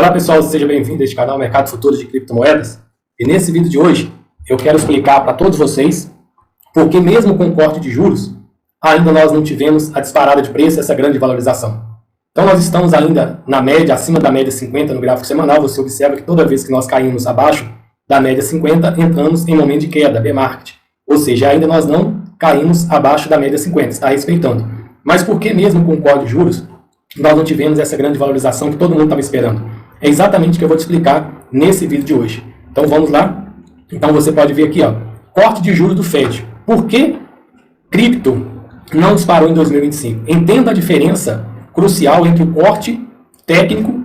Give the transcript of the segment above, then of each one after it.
Olá pessoal, seja bem-vindo a este canal Mercado Futuro de Criptomoedas. E nesse vídeo de hoje eu quero explicar para todos vocês porque mesmo com o corte de juros, ainda nós não tivemos a disparada de preço, essa grande valorização. Então nós estamos ainda na média, acima da média 50 no gráfico semanal. Você observa que toda vez que nós caímos abaixo da média 50, entramos em momento de queda, bear market. Ou seja, ainda nós não caímos abaixo da média 50, está respeitando. Mas por que mesmo com o corte de juros, nós não tivemos essa grande valorização que todo mundo estava esperando? É exatamente o que eu vou te explicar nesse vídeo de hoje. Então vamos lá? Então você pode ver aqui, ó, corte de juros do Fed. Por que cripto não disparou em 2025? Entenda a diferença crucial entre o corte técnico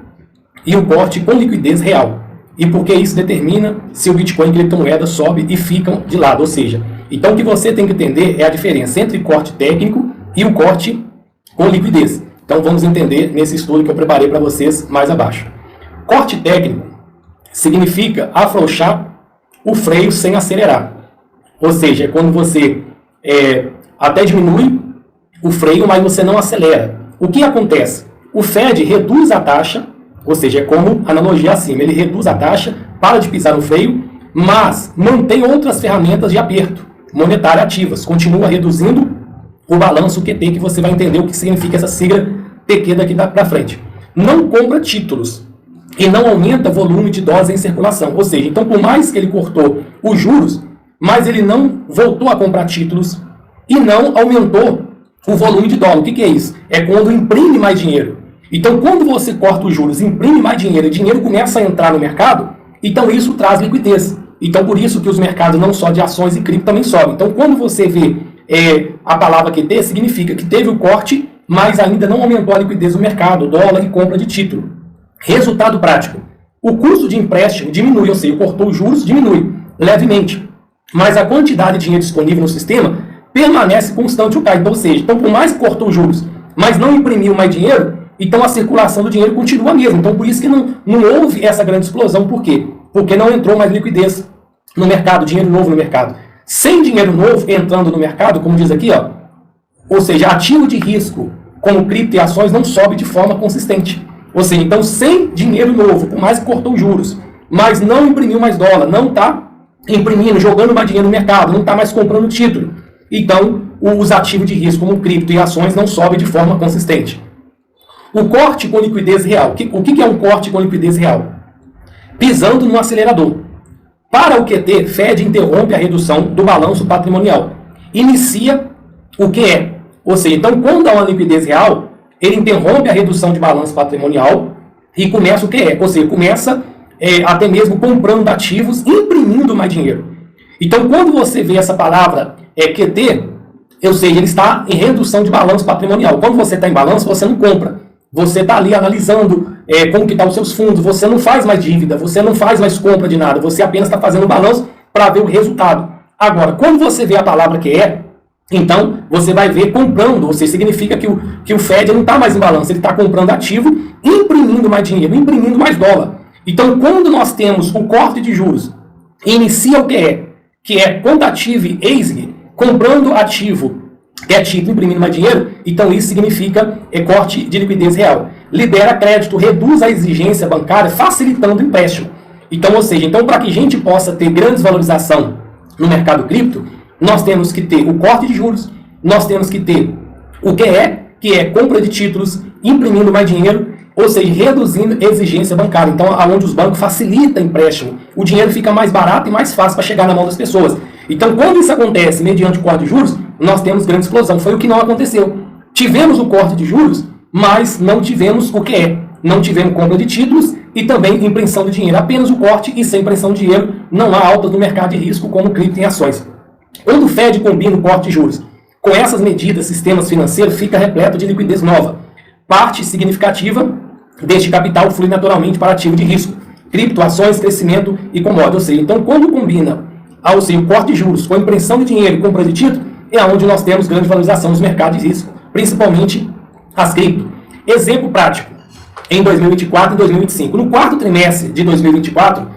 e o corte com liquidez real. E porque isso determina se o Bitcoin e criptomoeda sobe e ficam de lado. Ou seja, então o que você tem que entender é a diferença entre corte técnico e o corte com liquidez. Então vamos entender nesse estudo que eu preparei para vocês mais abaixo. Corte técnico significa afrouxar o freio sem acelerar. Ou seja, é quando você até diminui o freio, mas você não acelera. O que acontece? O Fed reduz a taxa, ou seja, é como analogia acima, ele reduz a taxa, para de pisar no freio, mas mantém outras ferramentas de aperto monetário ativas, continua reduzindo o balanço QT, que você vai entender o que significa essa sigla TQ daqui para frente. Não compra títulos e não aumenta volume de dólares em circulação. Ou seja, então por mais que ele cortou os juros, mas ele não voltou a comprar títulos e não aumentou o volume de dólar. O que é isso? É quando imprime mais dinheiro. Então quando você corta os juros, imprime mais dinheiro e o dinheiro começa a entrar no mercado, então isso traz liquidez. Então por isso que os mercados não só de ações e cripto também sobem. Então quando você vê a palavra QT, significa que teve o corte, mas ainda não aumentou a liquidez do mercado, dólar e compra de título. Resultado prático. O custo de empréstimo diminui, ou seja, cortou os juros, diminui levemente. Mas a quantidade de dinheiro disponível no sistema permanece constante ou cai. Então, ou seja, então, por mais que cortou os juros, mas não imprimiu mais dinheiro, então a circulação do dinheiro continua a mesma. Então por isso que não houve essa grande explosão. Por quê? Porque não entrou mais liquidez no mercado, dinheiro novo no mercado. Sem dinheiro novo entrando no mercado, como diz aqui, ó, ou seja, ativo de risco como cripto e ações não sobe de forma consistente. Ou seja, então sem dinheiro novo, por mais que cortou os juros, mas não imprimiu mais dólar, não está imprimindo, jogando mais dinheiro no mercado, não está mais comprando título. Então, os ativos de risco como cripto e ações não sobem de forma consistente. O corte com liquidez real. O que é um corte com liquidez real? Pisando no acelerador. Para o QT, Fed interrompe a redução do balanço patrimonial. Inicia o QE. Ou seja, então quando há uma liquidez real, ele interrompe a redução de balanço patrimonial e começa o QE. Ou seja, começa até mesmo comprando ativos, imprimindo mais dinheiro. Então quando você vê essa palavra QT, ou seja, ele está em redução de balanço patrimonial. Quando você está em balanço, você não compra. Você está ali analisando como que estão os seus fundos, você não faz mais dívida, você não faz mais compra de nada, você apenas está fazendo balanço para ver o resultado. Agora, quando você vê a palavra QE, então você vai ver comprando, ou seja, significa que o Fed não está mais em balanço, ele está comprando ativo, imprimindo mais dinheiro, imprimindo mais dólar. Então quando nós temos o corte de juros, inicia o QE, que é quantitative easing, comprando ativo, que é título, imprimindo mais dinheiro, então isso significa corte de liquidez real. Libera crédito, reduz a exigência bancária, facilitando o empréstimo. Então, ou seja, então para que a gente possa ter grande desvalorização no mercado cripto, nós temos que ter o corte de juros, nós temos que ter o QE, que é compra de títulos, imprimindo mais dinheiro, ou seja, reduzindo a exigência bancária. Então, aonde os bancos facilitam o empréstimo, o dinheiro fica mais barato e mais fácil para chegar na mão das pessoas. Então, quando isso acontece mediante o corte de juros, nós temos grande explosão. Foi o que não aconteceu. Tivemos o corte de juros, mas não tivemos o QE. Não tivemos compra de títulos e também impressão de dinheiro. Apenas o corte e sem impressão de dinheiro não há altas no mercado de risco como cripto e ações. Quando o Fed combina o corte de juros com essas medidas, sistemas financeiros fica repleto de liquidez nova. Parte significativa deste capital flui naturalmente para ativo de risco, cripto, ações, crescimento e commodities. Ou seja, então quando combina o corte de juros com impressão de dinheiro e compra de título, é onde nós temos grande valorização dos mercados de risco, principalmente as cripto. Exemplo prático, em 2024 e 2025. No quarto trimestre de 2024,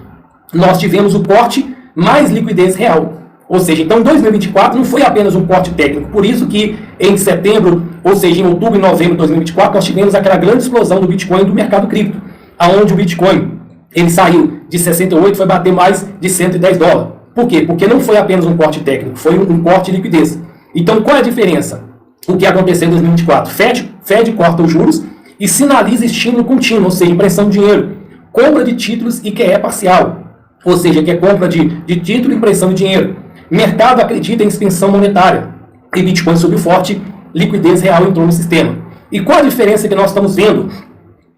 nós tivemos o corte mais liquidez real. Ou seja, então em 2024 não foi apenas um corte técnico, por isso que em setembro, ou seja, em outubro e novembro de 2024, nós tivemos aquela grande explosão do Bitcoin e do mercado cripto. aonde o Bitcoin ele saiu de 68, foi bater mais de 110 dólares. Por quê? Porque não foi apenas um corte técnico, foi um corte de liquidez. Então, qual é a diferença? O que aconteceu em 2024? Fed corta os juros e sinaliza estímulo contínuo, ou seja, impressão de dinheiro. Compra de títulos e QE parcial, ou seja, que é compra de título e impressão de dinheiro. Mercado acredita em expansão monetária e Bitcoin subiu forte, liquidez real entrou no sistema. E qual a diferença que nós estamos vendo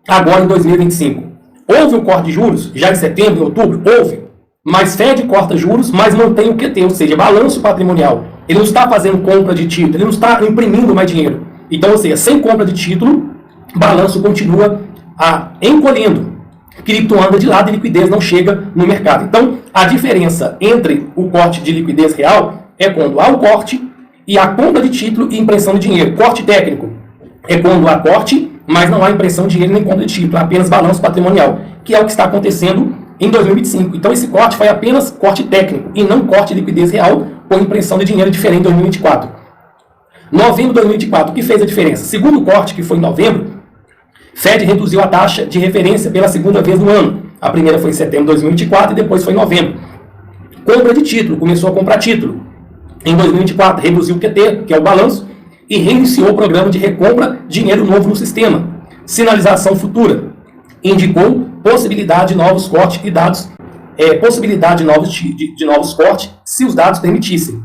agora em 2025? Houve um corte de juros, já em setembro, em outubro? Houve. Mas Fed corta juros, mas mantém o QT, ou seja, balanço patrimonial. Ele não está fazendo compra de título, ele não está imprimindo mais dinheiro. Então, ou seja, sem compra de título, balanço continua encolhendo. Cripto anda de lado e liquidez não chega no mercado. Então, a diferença entre o corte de liquidez real é quando há o corte e a compra de título e impressão de dinheiro. Corte técnico é quando há corte, mas não há impressão de dinheiro nem compra de título, apenas balanço patrimonial, que é o que está acontecendo em 2025. Então, esse corte foi apenas corte técnico e não corte de liquidez real com impressão de dinheiro diferente em 2024. Novembro de 2024, o que fez a diferença? Segundo corte, que foi em novembro, Fed reduziu a taxa de referência pela segunda vez no ano. A primeira foi em setembro de 2024 e depois foi em novembro. Compra de título, começou a comprar título. Em 2024, reduziu o QT, que é o balanço, e reiniciou o programa de recompra de dinheiro novo no sistema. Sinalização futura. Indicou possibilidade de novos cortes e dados, possibilidade de novos cortes se os dados permitissem.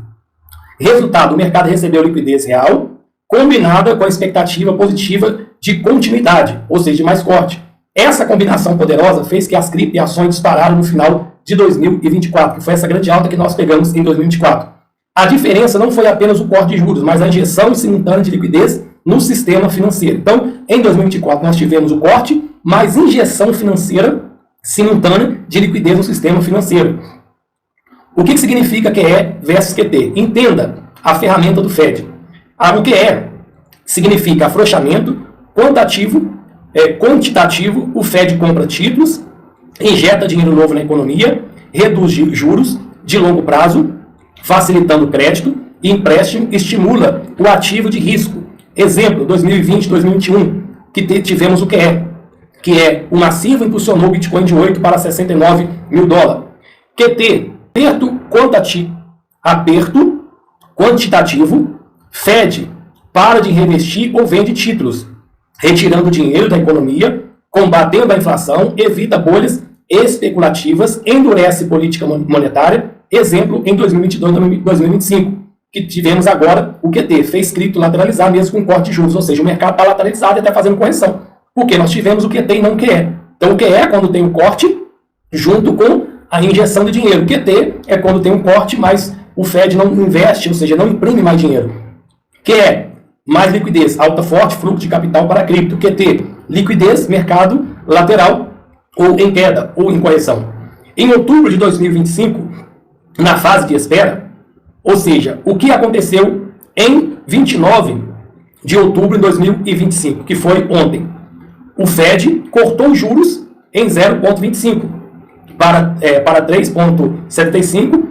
Resultado, o mercado recebeu liquidez real, combinada com a expectativa positiva de continuidade, ou seja, de mais corte. Essa combinação poderosa fez que as cripto e ações dispararam no final de 2024, que foi essa grande alta que nós pegamos em 2024. A diferença não foi apenas o corte de juros, mas a injeção simultânea de liquidez no sistema financeiro. Então, em 2024, nós tivemos o corte, mais injeção financeira simultânea de liquidez no sistema financeiro. O que significa QE versus QT? Entenda a ferramenta do Fed. O QE significa afrouxamento quantitativo, o Fed compra títulos, injeta dinheiro novo na economia, reduz juros de longo prazo, facilitando crédito e empréstimo, estimula o ativo de risco. Exemplo, 2020, 2021, que tivemos o QE, que é o massivo impulsionou o Bitcoin de 8 para 69 mil dólares. QT, aperto quantitativo, Fed para de reinvestir ou vende títulos, retirando dinheiro da economia, combatendo a inflação, evita bolhas especulativas, endurece política monetária. Exemplo, em 2022 e 2025, que tivemos agora o QT, fez cripto lateralizar mesmo com corte de juros, ou seja, o mercado está lateralizado e até fazendo correção, porque nós tivemos o QT e não o QE. Então o QE é quando tem um corte junto com a injeção de dinheiro. O QT é quando tem um corte, mas o Fed não investe, ou seja, não imprime mais dinheiro. QE, mais liquidez, alta forte, fluxo de capital para cripto. QT, liquidez, mercado lateral, ou em queda, ou em correção. Em outubro de 2025, na fase de espera, ou seja, o que aconteceu em 29 de outubro de 2025, que foi ontem. O Fed cortou os juros em 0,25 para 3,75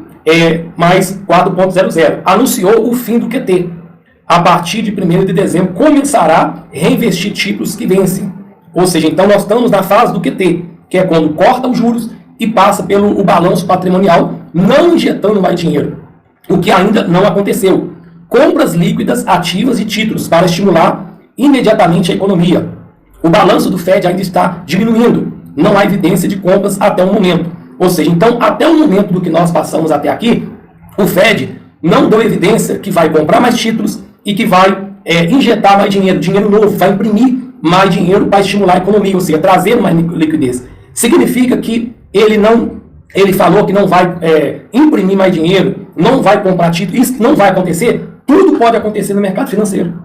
mais 4,00. Anunciou o fim do QT. A partir de 1º de dezembro, começará a reinvestir títulos que vencem. Ou seja, então nós estamos na fase do QT, que é quando corta os juros e passa pelo balanço patrimonial, não injetando mais dinheiro. O que ainda não aconteceu. Compras líquidas, ativas e títulos para estimular imediatamente a economia. O balanço do Fed ainda está diminuindo. Não há evidência de compras até o momento. Ou seja, então, até o momento do que nós passamos até aqui, o Fed não deu evidência que vai comprar mais títulos e que vai injetar mais dinheiro novo, vai imprimir mais dinheiro para estimular a economia, ou seja, trazer mais liquidez. Significa que ele falou que não vai imprimir mais dinheiro, não vai comprar título, isso não vai acontecer. Tudo pode acontecer no mercado financeiro.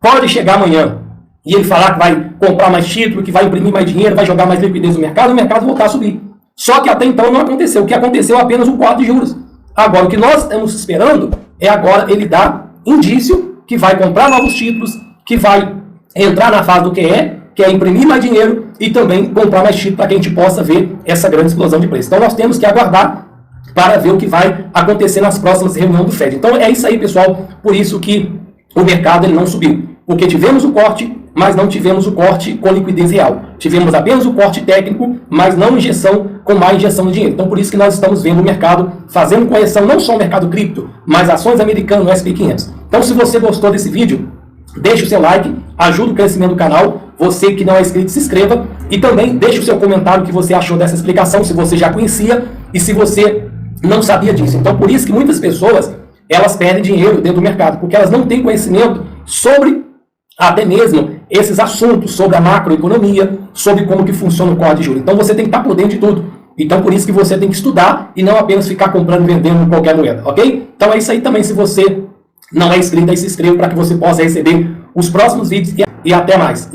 Pode chegar amanhã e ele falar que vai comprar mais título, que vai imprimir mais dinheiro, vai jogar mais liquidez no mercado, o mercado voltar a subir. Só que até então não aconteceu. O que aconteceu é apenas o corte de juros. Agora, o que nós estamos esperando é agora ele dar indício que vai comprar novos títulos, que vai entrar na fase do QE, que é imprimir mais dinheiro e também comprar mais título para que a gente possa ver essa grande explosão de preço. Então nós temos que aguardar para ver o que vai acontecer nas próximas reuniões do Fed. Então é isso aí, pessoal. Por isso que o mercado ele não subiu. Porque tivemos o corte, mas não tivemos o corte com liquidez real. Tivemos apenas o corte técnico, mas não injeção com má injeção de dinheiro. Então, por isso que nós estamos vendo o mercado fazendo correção, não só o mercado cripto, mas ações americanas, o SP500. Então, se você gostou desse vídeo, deixe o seu like, ajuda o crescimento do canal. Você que não é inscrito, se inscreva. E também deixe o seu comentário o que você achou dessa explicação, se você já conhecia e se você não sabia disso. Então, por isso que muitas pessoas, elas perdem dinheiro dentro do mercado, porque elas não têm conhecimento sobre até mesmo esses assuntos, sobre a macroeconomia, sobre como que funciona o corte de juros. Então, você tem que estar por dentro de tudo. Então, por isso que você tem que estudar e não apenas ficar comprando e vendendo qualquer moeda, ok? Então, é isso aí também. Se você não é inscrito, aí se inscreva para que você possa receber os próximos vídeos e até mais.